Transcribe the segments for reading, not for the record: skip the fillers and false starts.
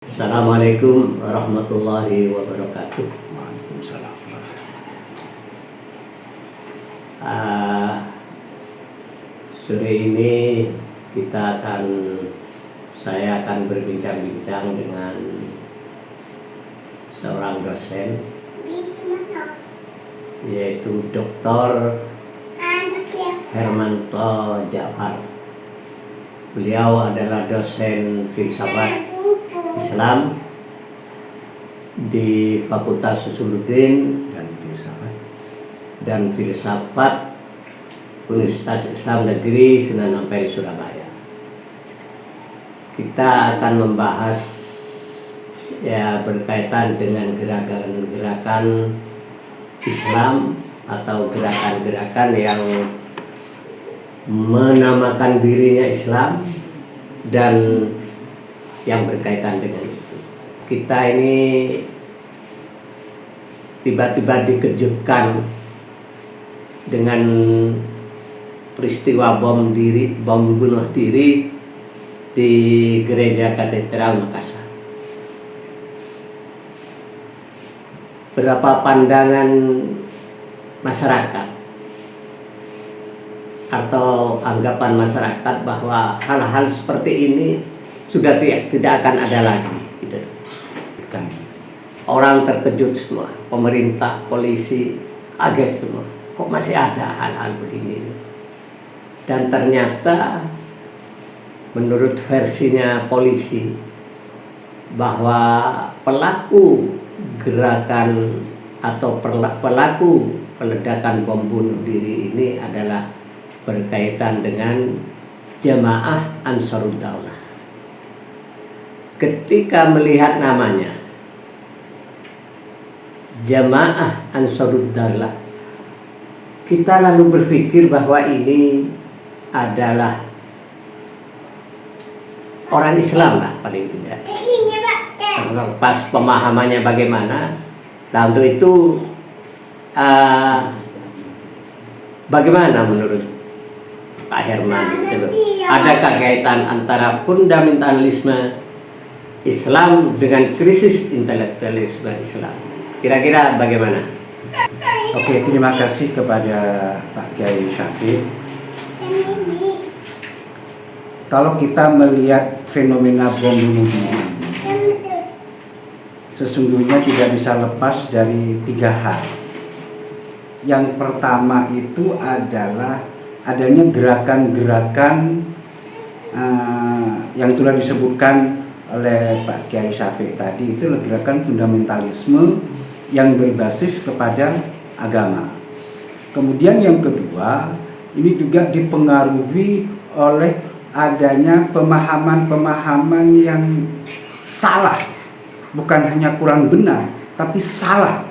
Assalamualaikum warahmatullahi wabarakatuh. Waalaikumsalam. Sore ini saya akan berbincang-bincang dengan seorang dosen, yaitu Dr. Hermanto Jafar. Beliau adalah dosen filsafat Islam di Fakultas Usuluddin dan Filsafat Universitas Islam Negeri Sunan Ampel, Surabaya. Kita akan membahas berkaitan dengan gerakan-gerakan Islam atau gerakan-gerakan yang menamakan dirinya Islam dan yang berkaitan dengan itu. Kita ini tiba-tiba dikejutkan dengan peristiwa bom bunuh diri di Gereja Katedral Makassar. Berapa pandangan masyarakat atau anggapan masyarakat bahwa hal-hal seperti ini sudah tidak akan ada lagi, gitu. Orang terkejut semua, pemerintah, polisi kaget semua. Kok masih ada hal-hal begini? Dan ternyata menurut versinya polisi bahwa pelaku gerakan atau pelaku peledakan bom bunuh diri ini adalah berkaitan dengan Jamaah Ansarud Daulah. Ketika melihat namanya Jamaah Ansarud Daulah, kita lalu berpikir bahwa ini adalah orang Islam lah paling tidak. Pas pemahamannya bagaimana. Nah, untuk itu bagaimana menurut Pak Herman? Adakah kaitan antara fundamentalisme Islam dengan krisis intelektualisme Islam? Kira-kira bagaimana? Oke, terima kasih kepada Pak Kiai Syafiq. Kalau kita melihat fenomena bom bunuh diri, sesungguhnya tidak bisa lepas dari tiga hal. Yang pertama itu adalah adanya gerakan-gerakan yang telah disebutkan oleh Pak Kiai Syafiq tadi, itu adalah gerakan fundamentalisme yang berbasis kepada agama. Kemudian yang kedua, ini juga dipengaruhi oleh adanya pemahaman-pemahaman yang salah, bukan hanya kurang benar, tapi salah,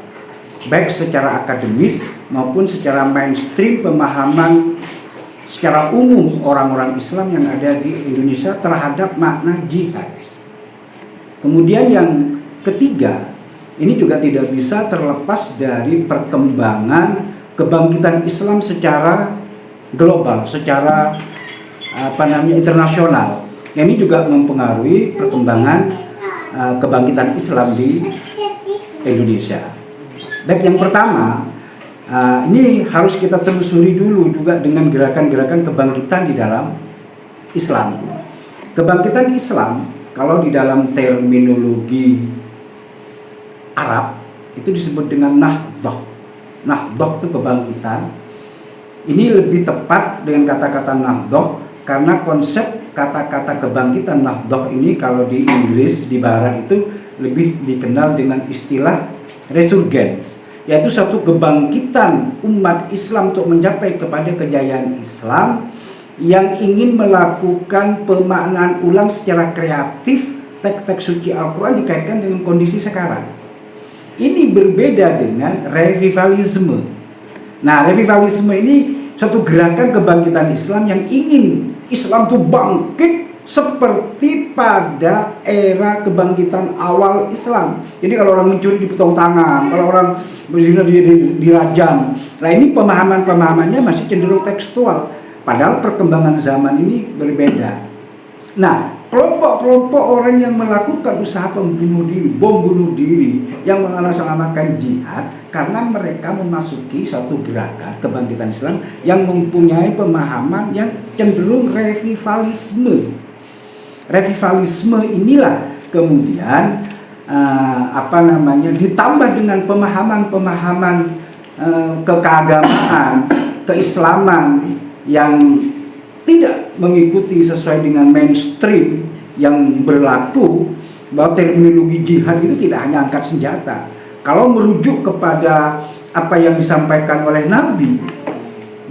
baik secara akademis maupun secara mainstream pemahaman secara umum orang-orang Islam yang ada di Indonesia terhadap makna jihad. Kemudian yang ketiga, ini juga tidak bisa terlepas dari perkembangan kebangkitan Islam secara global, secara internasional. Ini juga mempengaruhi perkembangan kebangkitan Islam di Indonesia. Baik, yang pertama, ini harus kita telusuri dulu juga dengan gerakan-gerakan kebangkitan di dalam Islam. Kebangkitan Islam, kalau di dalam terminologi Arab itu disebut dengan Nahdoh. Nahdoh itu kebangkitan. Ini lebih tepat dengan kata-kata Nahdoh karena konsep kata-kata kebangkitan Nahdoh ini kalau di Inggris, di Barat itu lebih dikenal dengan istilah resurgence, yaitu suatu kebangkitan umat Islam untuk mencapai kepada kejayaan Islam yang ingin melakukan pemaknaan ulang secara kreatif teks-teks suci Al-Quran dikaitkan dengan kondisi sekarang. Ini berbeda dengan revivalisme. Nah, revivalisme ini suatu gerakan kebangkitan Islam yang ingin Islam itu bangkit seperti pada era kebangkitan awal Islam. Jadi kalau orang mencuri dipotong tangan, kalau orang berzina dirajam. Nah, ini pemahaman-pemahamannya masih cenderung tekstual. Padahal perkembangan zaman ini berbeda. Nah, kelompok-kelompok orang yang melakukan usaha pembunuh diri, bom bunuh diri, yang mengatasnamakan jihad karena mereka memasuki satu gerakan kebangkitan Islam yang mempunyai pemahaman yang cenderung revivalisme. Revivalisme inilah kemudian ditambah dengan pemahaman-pemahaman keagamaan, keislaman yang tidak mengikuti sesuai dengan mainstream yang berlaku, bahwa terminologi jihad itu tidak hanya angkat senjata. Kalau merujuk kepada apa yang disampaikan oleh Nabi,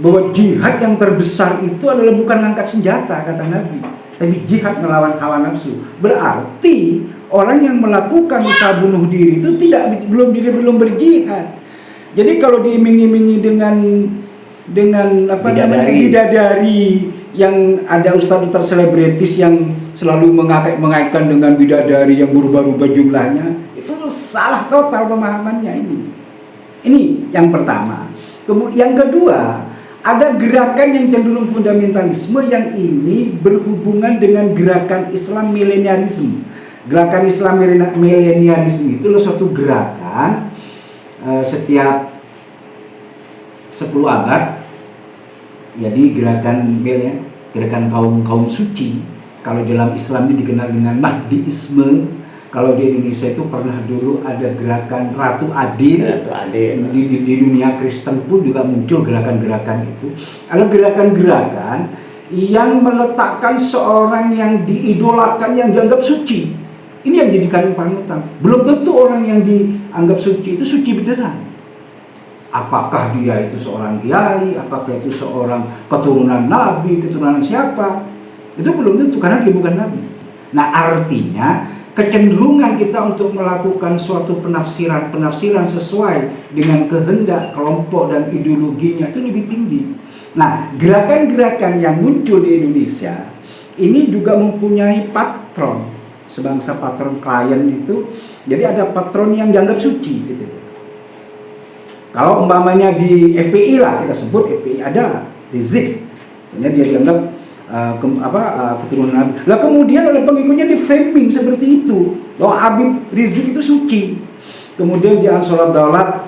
bahwa jihad yang terbesar itu adalah bukan angkat senjata, kata Nabi, tapi jihad melawan hawa nafsu. Berarti orang yang melakukan usaha bunuh diri itu belum berjihad. Jadi kalau diiming-imingi dengan bidadari yang ada ustadz selebritis yang selalu mengaitkan dengan bidadari yang berubah-ubah jumlahnya, itu salah total pemahamannya ini. Ini yang pertama. Kemudian yang kedua, ada gerakan yang cenderung fundamentalisme yang ini berhubungan dengan gerakan Islam milenialisme. Gerakan Islam milenialisme itu adalah suatu gerakan setiap 10 abad. Jadi gerakan kaum suci. Kalau dalam Islam ini dikenal dengan Mahdiisme. Kalau di Indonesia itu pernah dulu ada gerakan Ratu Adil. Di dunia Kristen pun juga muncul gerakan-gerakan itu. Ada gerakan-gerakan yang meletakkan seorang yang diidolakan, yang dianggap suci. Ini yang dijadikan panutan. Belum tentu orang yang dianggap suci itu suci beneran. Apakah dia itu seorang kiai, apakah itu seorang keturunan nabi, keturunan siapa, itu belum tentu karena dia bukan nabi. Nah, artinya kecenderungan kita untuk melakukan suatu penafsiran sesuai dengan kehendak kelompok dan ideologinya itu lebih tinggi. Nah, gerakan-gerakan yang muncul di Indonesia ini juga mempunyai patron, sebangsa patron klien itu. Jadi ada patron yang dianggap suci gitu. Kalau umpamanya di FPI lah, kita sebut FPI ada Rizik, dia dianggap keturunan Nabi. Lah kemudian oleh pengikutnya di framing seperti itu, bahwa Habib Rizik itu suci. Kemudian di Ansarud Daulat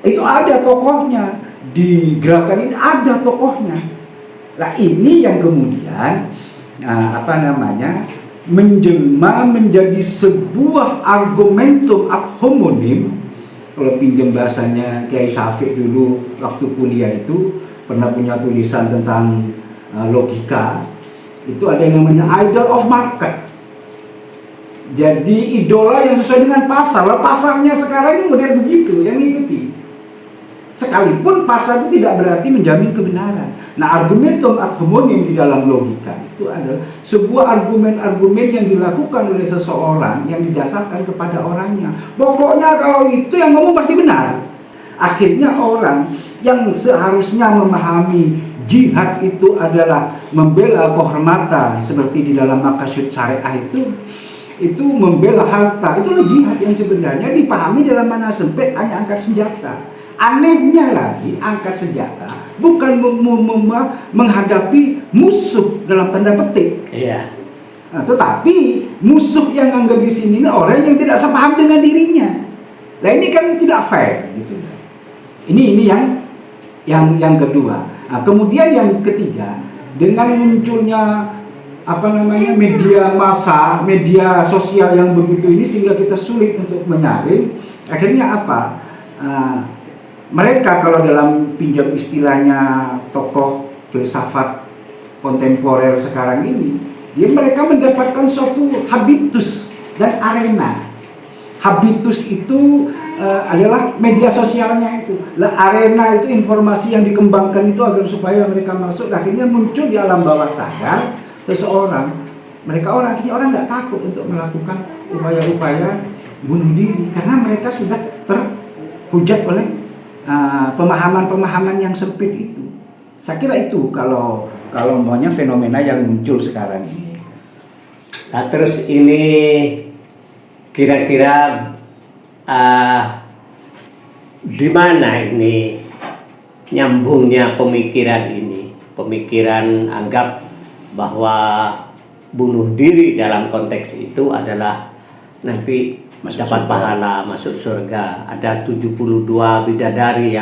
itu ada tokohnya, di gerakan ini ada tokohnya. Nah ini yang kemudian menjelma menjadi sebuah argumentum ad hominem. Kalau pinjam bahasanya Kiai Syafiq dulu waktu kuliah itu pernah punya tulisan tentang logika. Itu ada yang namanya idol of market. Jadi idola yang sesuai dengan pasar. Lah pasarnya sekarang ini model begitu, yang ngikuti. Sekalipun pasar itu tidak berarti menjamin kebenaran. Nah, argumentum ad hominem di dalam logika itu adalah sebuah argumen-argumen yang dilakukan oleh seseorang yang didasarkan kepada orangnya. Pokoknya kalau itu yang ngomong pasti benar. Akhirnya orang yang seharusnya memahami jihad itu adalah membela kehormatan seperti di dalam maqasid syariah itu membela harta, itu jihad yang sebenarnya dipahami dalam makna sempit hanya angkat senjata. Anehnya lagi, angkat senjata bukan menghadapi musuh dalam tanda petik. Iya. Nah, tetapi musuh yang anggap di sini orang yang tidak sepaham dengan dirinya. Nah ini kan tidak fair gitu. Ini yang kedua. Nah, kemudian yang ketiga, dengan munculnya media massa, media sosial yang begitu ini sehingga kita sulit untuk menyaring. Akhirnya apa? Mereka kalau dalam pinjam istilahnya tokoh filsafat kontemporer sekarang ini, mereka mendapatkan suatu habitus dan arena. Habitus itu adalah media sosialnya itu. Arena itu informasi yang dikembangkan itu agar supaya mereka masuk. Akhirnya muncul di alam bawah sadar seseorang. Akhirnya orang nggak takut untuk melakukan upaya-upaya bunuh diri karena mereka sudah terhujat oleh pemahaman-pemahaman yang sempit itu. Saya kira itu kalau maunya fenomena yang muncul sekarang ini. Nah, terus ini kira-kira di mana ini nyambungnya pemikiran ini? Pemikiran anggap bahwa bunuh diri dalam konteks itu adalah nanti Masuk dapat surga. pahala masuk surga. Ada 72 bidadari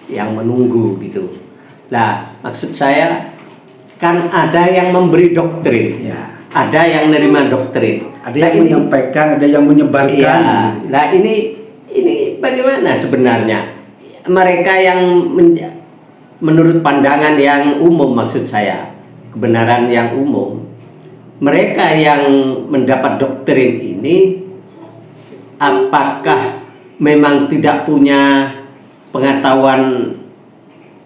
yang menunggu gitu. Nah, maksud saya kan ada yang memberi doktrin, Ya. ada yang nerima doktrin, Ada yang menyampaikan, ada yang menyebarkan. iya. gitu. Nah, ini bagaimana sebenarnya mereka yang menurut pandangan yang umum, maksud saya kebenaran yang umum, mereka yang mendapat doktrin ini apakah memang tidak punya pengetahuan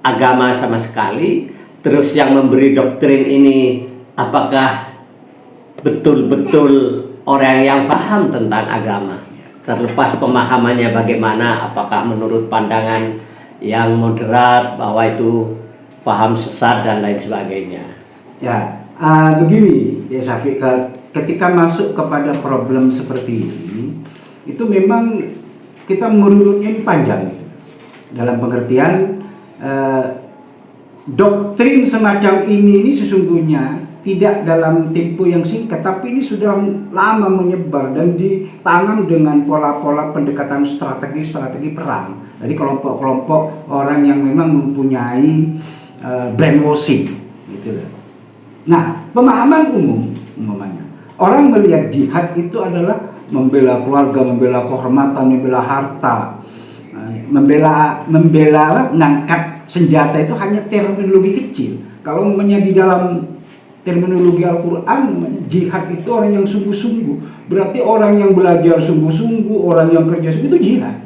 agama sama sekali? Terus yang memberi doktrin ini apakah betul-betul orang yang paham tentang agama? Terlepas pemahamannya bagaimana, apakah menurut pandangan yang moderat bahwa itu paham sesat dan lain sebagainya. Ya, begini ya Syafiq, ketika masuk kepada problem seperti ini, itu memang kita merunutnya ini panjang. Dalam pengertian doktrin semacam ini sesungguhnya tidak dalam tempo yang singkat, tapi ini sudah lama menyebar dan ditanam dengan pola-pola pendekatan strategi perang. Jadi kelompok-kelompok orang yang memang mempunyai brainwashing, gitu. Nah, pemahaman umum, umpamanya orang melihat jihad itu adalah membela keluarga, membela kehormatan, membela harta, mengangkat senjata itu hanya terminologi kecil. Kalau umpamanya di dalam terminologi Al-Quran, jihad itu orang yang sungguh-sungguh, berarti orang yang belajar sungguh-sungguh, orang yang kerja sungguh, itu jihad.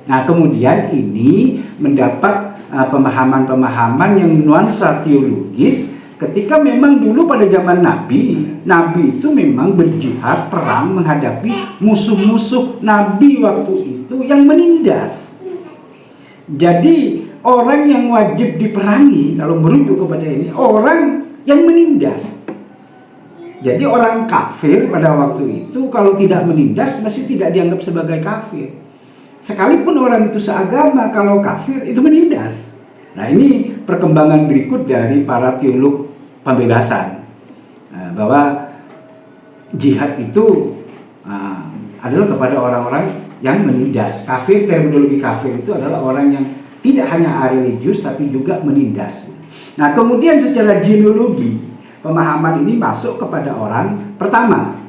Nah, kemudian ini mendapat pemahaman-pemahaman yang nuansa teologis ketika memang dulu pada zaman Nabi itu memang berjihad, perang menghadapi musuh-musuh Nabi waktu itu yang menindas. Jadi orang yang wajib diperangi kalau merujuk kepada ini, orang yang menindas. Jadi orang kafir pada waktu itu kalau tidak menindas masih tidak dianggap sebagai kafir. Sekalipun orang itu seagama, kalau kafir itu menindas. Nah, ini perkembangan berikut dari para teolog pembebasan, bahwa jihad itu adalah kepada orang-orang yang menindas. Kafir, terminologi kafir itu adalah orang yang tidak hanya religius tapi juga menindas. Nah, kemudian secara genealogi pemahaman ini masuk kepada orang pertama.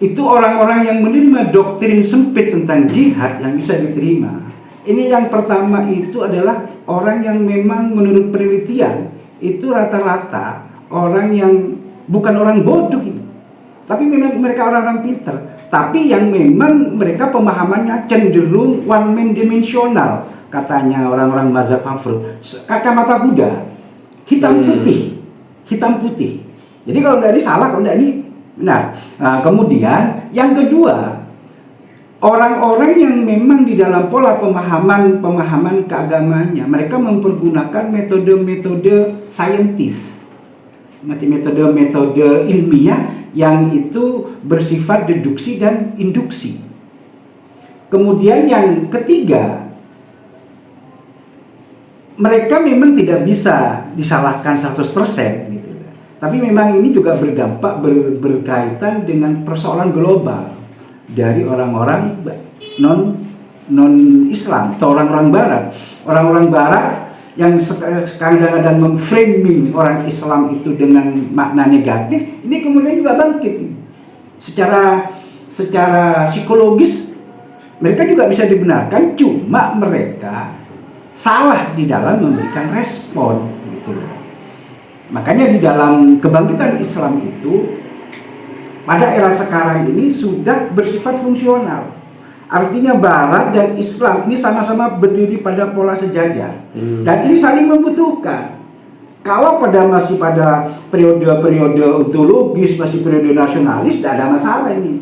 Itu orang-orang yang menerima doktrin sempit tentang jihad yang bisa diterima. Ini yang pertama itu adalah orang yang memang menurut penelitian itu rata-rata orang yang bukan orang bodoh ini, tapi memang mereka orang-orang pintar. Tapi yang memang mereka pemahamannya cenderung one man dimensional, katanya orang-orang mazhab Hanbali, kacamata kuda, hitam putih. Jadi kalau dari salah, kalau dari ini benar. Nah, kemudian yang kedua, orang-orang yang memang di dalam pola pemahaman keagamaannya, mereka mempergunakan metode-metode saintis, metode-metode ilmiah yang itu bersifat deduksi dan induksi. Kemudian yang ketiga, mereka memang tidak bisa disalahkan 100% gitu. Tapi memang ini juga berdampak berkaitan dengan persoalan global dari orang-orang non Islam atau orang-orang Barat. Orang-orang Barat yang kadang-kadang memframing orang Islam itu dengan makna negatif, ini kemudian juga bangkit. Secara psikologis mereka juga bisa dibenarkan, cuma mereka salah di dalam memberikan respon gitu. Makanya di dalam kebangkitan Islam itu pada era sekarang ini sudah bersifat fungsional. Artinya Barat dan Islam ini sama-sama berdiri pada pola sejajar, dan ini saling membutuhkan. Kalau masih pada periode ontologis, masih periode nasionalis, tidak ada masalah ini.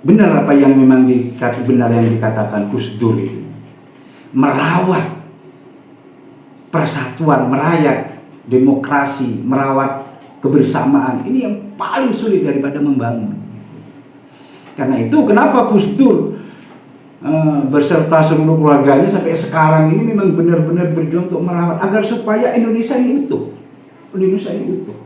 Benar apa yang memang dikatakan Gus Dur itu, merawat persatuan, merayat demokrasi, merawat kebersamaan, ini yang paling sulit daripada membangun. Karena itu kenapa Gus Dur beserta seluruh keluarganya sampai sekarang ini memang benar-benar berjuang untuk merawat agar supaya Indonesia ini utuh. Indonesia ini utuh.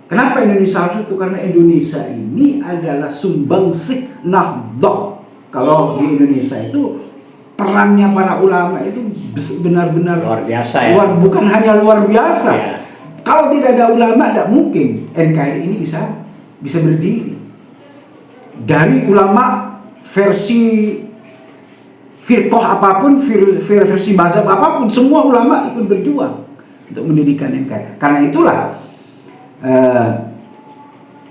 Kenapa Indonesia harus utuh? Karena Indonesia ini adalah sumbangsih Nahdlatul. Kalau di Indonesia itu perannya para ulama itu benar-benar luar biasa ya. Bukan hanya luar biasa. Ya. Kalau tidak ada ulama, tidak mungkin NKRI ini bisa berdiri. Dari ulama versi firqah apapun, versi mazhab apapun, semua ulama ikut berjuang untuk mendirikan NKRI. Karena itulah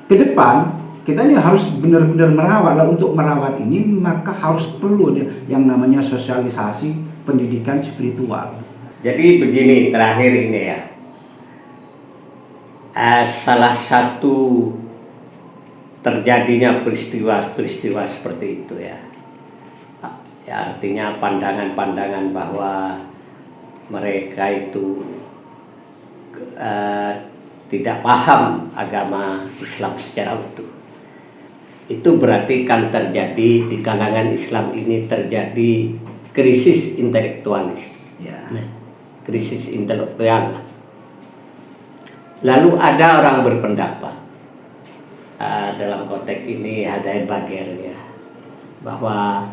ke depan kita ini harus benar-benar merawat. Lalu untuk merawat ini maka harus perlu yang namanya sosialisasi pendidikan spiritual. Jadi begini terakhir ini ya, salah satu terjadinya peristiwa seperti itu ya, artinya pandangan-pandangan bahwa mereka itu tidak paham agama Islam secara utuh. Itu berarti kan terjadi di kalangan Islam ini terjadi krisis intelektualis, Ya. Krisis intelektual. Lalu ada orang berpendapat dalam konteks ini Hidayat Bagir ya, bahwa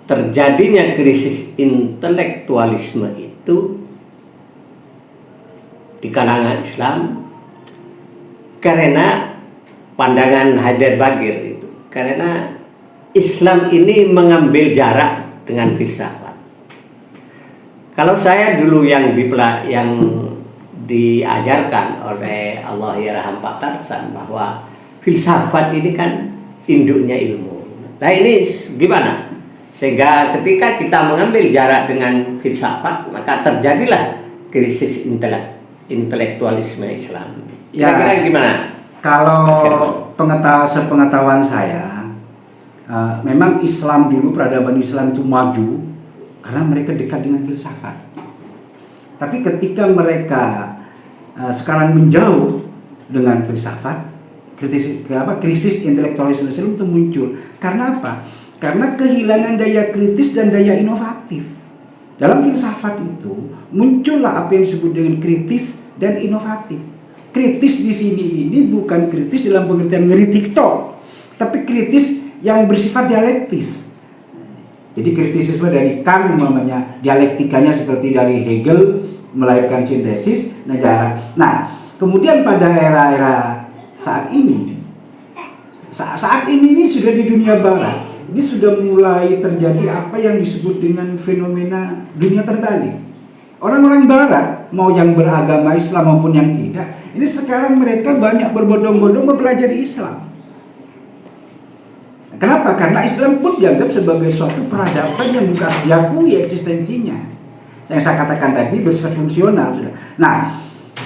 terjadinya krisis intelektualisme itu di kalangan Islam karena pandangan Hidayat Bagir itu, karena Islam ini mengambil jarak dengan filsafat. Kalau saya dulu yang diajarkan oleh Allahyarham Pak Tarsan bahwa filsafat ini kan induknya ilmu. Nah ini gimana? Sehingga ketika kita mengambil jarak dengan filsafat, maka terjadilah krisis intelektualisme Islam. Kira-kira gimana? Kalau sepengetahuan saya, memang Islam dulu, peradaban Islam itu maju karena mereka dekat dengan filsafat. Tapi ketika mereka sekarang menjauh dengan filsafat, krisis intelektualisme itu muncul. Karena apa? Karena kehilangan daya kritis dan daya inovatif. Dalam filsafat itu muncullah apa yang disebut dengan kritis dan inovatif. Kritis di sini ini bukan kritis dalam pengertian ngeritik tok, tapi kritis yang bersifat dialektis. Jadi kritisisme dari Kant umpamanya, dialektikanya seperti dari Hegel melahirkan sintesis negara. Nah, kemudian pada era-era saat ini ini sudah di dunia barat, ini sudah mulai terjadi apa yang disebut dengan fenomena dunia terbalik. Orang-orang barat, mau yang beragama Islam maupun yang tidak, ini sekarang mereka banyak berbondong-bondong mempelajari Islam. Kenapa? Karena Islam pun dianggap sebagai suatu peradaban yang bukan diakui eksistensinya. Yang saya katakan tadi bersifat fungsional sudah. Nah,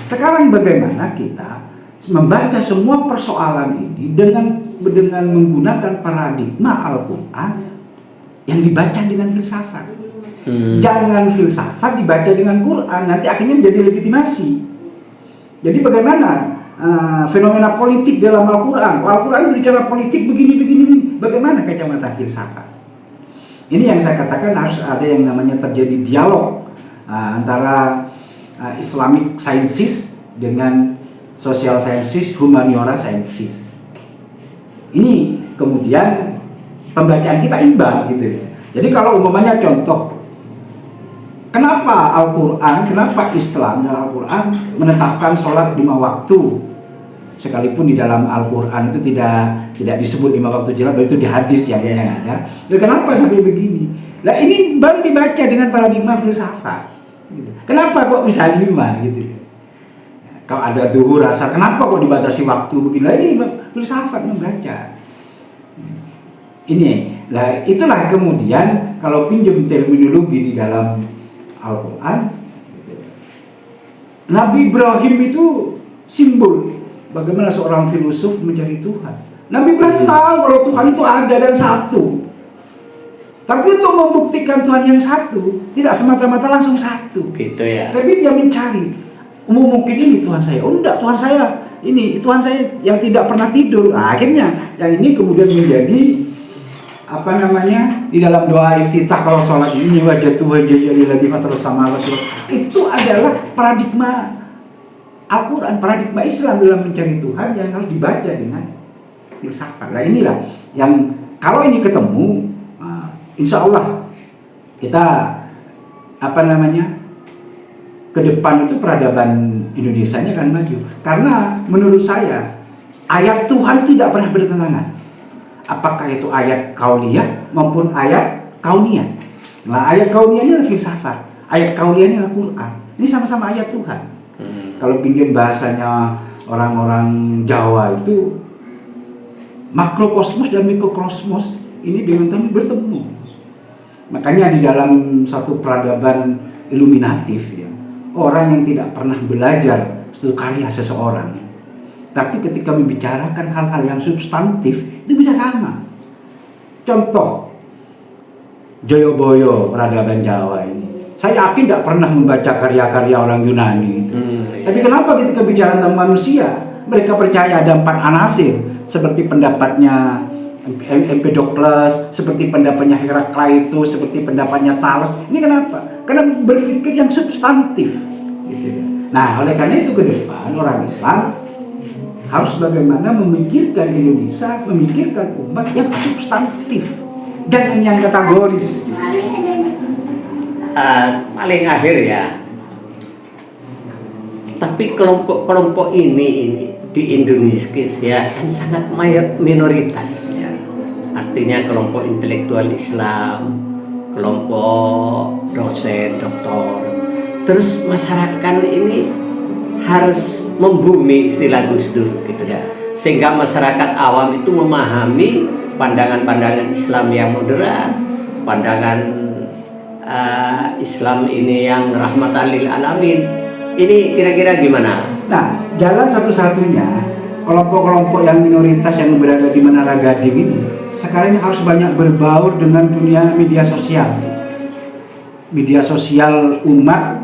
sekarang bagaimana kita membaca semua persoalan ini dengan menggunakan paradigma Al-Quran yang dibaca dengan filsafat. Jangan filsafat dibaca dengan Quran, nanti akhirnya menjadi legitimasi. Jadi bagaimana fenomena politik dalam Al-Quran? Al-Quran berbicara politik begini. Bagaimana kacamata filsafat? Ini yang saya katakan harus ada yang namanya terjadi dialog antara Islamic Sciences dengan Social Sciences, Humaniora Sciences. Ini kemudian pembacaan kita imbang gitu ya. Jadi kalau umpamanya contoh, kenapa Al-Quran, kenapa Islam dan Al-Quran menetapkan sholat 5 waktu? Sekalipun di dalam Al-Quran itu tidak disebut 5 waktu jelas, itu di hadis yang ada. Dan kenapa sampai begini? Nah ini baru dibaca dengan paradigma filsafat. Gitu. Kenapa kok bisa 5 gitu? Kalau ada duhur asar, kenapa kok dibatasi waktu begini? Nah ini filsafat membaca. Ini, lah itulah kemudian kalau pinjam terminologi di dalam Al-Quran, Nabi Ibrahim itu simbol bagaimana seorang filosof mencari Tuhan. Nabi Ibrahim tahu kalau Tuhan itu ada dan satu. Tapi untuk membuktikan Tuhan yang satu, tidak semata-mata langsung satu. Gitu ya. Tapi dia mencari, mungkin ini Tuhan saya. Oh enggak, Tuhan saya ini, Tuhan saya yang tidak pernah tidur. Nah, akhirnya yang ini kemudian menjadi di dalam doa iftitah kalau sholat ini wajatu wajah latifah terus sama itu adalah paradigma Al-Quran, paradigma Islam dalam mencari Tuhan yang harus dibaca dengan filsafat. Nah inilah yang kalau ini ketemu, insya Allah kita ke depan itu peradaban Indonesia nya akan maju. Karena menurut saya ayat Tuhan tidak pernah bertentangan. Apakah itu ayat kauniyah maupun ayat kauniyah. Nah ayat kauniyah ini adalah filsafat, ayat kauniyah ini adalah Quran. Ini sama-sama ayat Tuhan. Kalau pinjam bahasanya orang-orang Jawa itu makrokosmos dan mikrokosmos ini dengan Tuhan bertemu. Makanya di dalam satu peradaban iluminatif ya, orang yang tidak pernah belajar satu karya seseorang, tapi ketika membicarakan hal-hal yang substantif itu bisa sama. Contoh Joyoboyo peradaban Jawa ini, saya yakin tidak pernah membaca karya-karya orang Yunani itu. Tapi kenapa ketika bicara tentang manusia mereka percaya ada 4 anasir seperti pendapatnya Empedokles, seperti pendapatnya Herakleitus, seperti pendapatnya Thales. Ini kenapa? Karena berpikir yang substantif gitu. Nah oleh karena itu ke depan orang Islam harus bagaimana memikirkan Indonesia, memikirkan umat yang substantif, jangan yang kategoris. Paling akhir ya, tapi kelompok-kelompok ini di Indonesia kan sangat minoritas. Artinya kelompok intelektual Islam, kelompok dosen, doktor. Terus masyarakat ini harus membumi istilah Gus Dur gitu ya. Sehingga masyarakat awam itu memahami pandangan-pandangan Islam yang moderat, pandangan Islam ini yang rahmatan lil alamin. Ini kira-kira gimana? Nah, jalan satu-satunya kelompok-kelompok yang minoritas yang berada di Menara Gading ini sekarang harus banyak berbaur dengan dunia media sosial. Media sosial umat,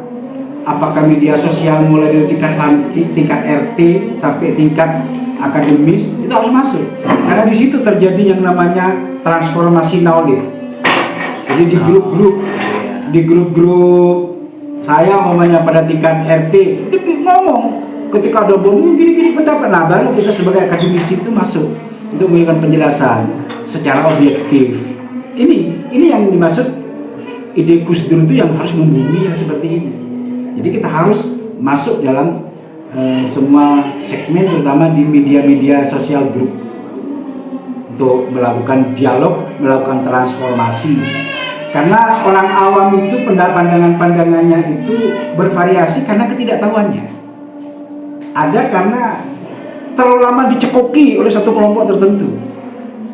apakah media sosial mulai dari tingkat RT sampai tingkat akademis, itu harus masuk. Karena di situ terjadi yang namanya transformasi knowledge. Jadi di grup-grup saya umpamanya pada tingkat RT itu ngomong ketika ada bom gini-gini pendapat, nah baru kita sebagai akademisi itu masuk untuk memberikan penjelasan secara objektif. Ini yang dimaksud ide Gus Dur itu yang harus membumi yang seperti ini. Jadi kita harus masuk dalam semua segmen, terutama di media-media sosial grup, untuk melakukan dialog, melakukan transformasi. Karena orang awam itu pandangannya itu bervariasi karena ketidaktahuannya. Ada karena terlalu lama dicekoki oleh satu kelompok tertentu.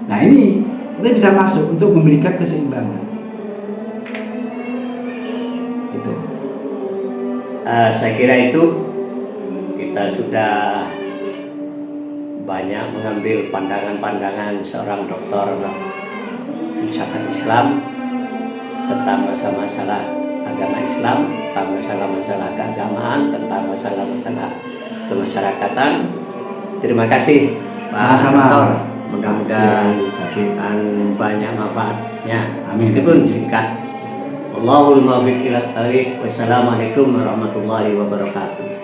Nah ini kita bisa masuk untuk memberikan keseimbangan. Itu. Saya kira itu kita sudah banyak mengambil pandangan-pandangan seorang doktor filsafat Islam tentang masalah-masalah agama Islam, tentang masalah-masalah keagamaan, tentang masalah-masalah kemasyarakatan. Terima kasih Pak Doktor. Mudah-mudahan banyak manfaatnya. Meskipun singkat. Allahul muwaffiq ila thoriq. Wassalamualaikum warahmatullahi wabarakatuh.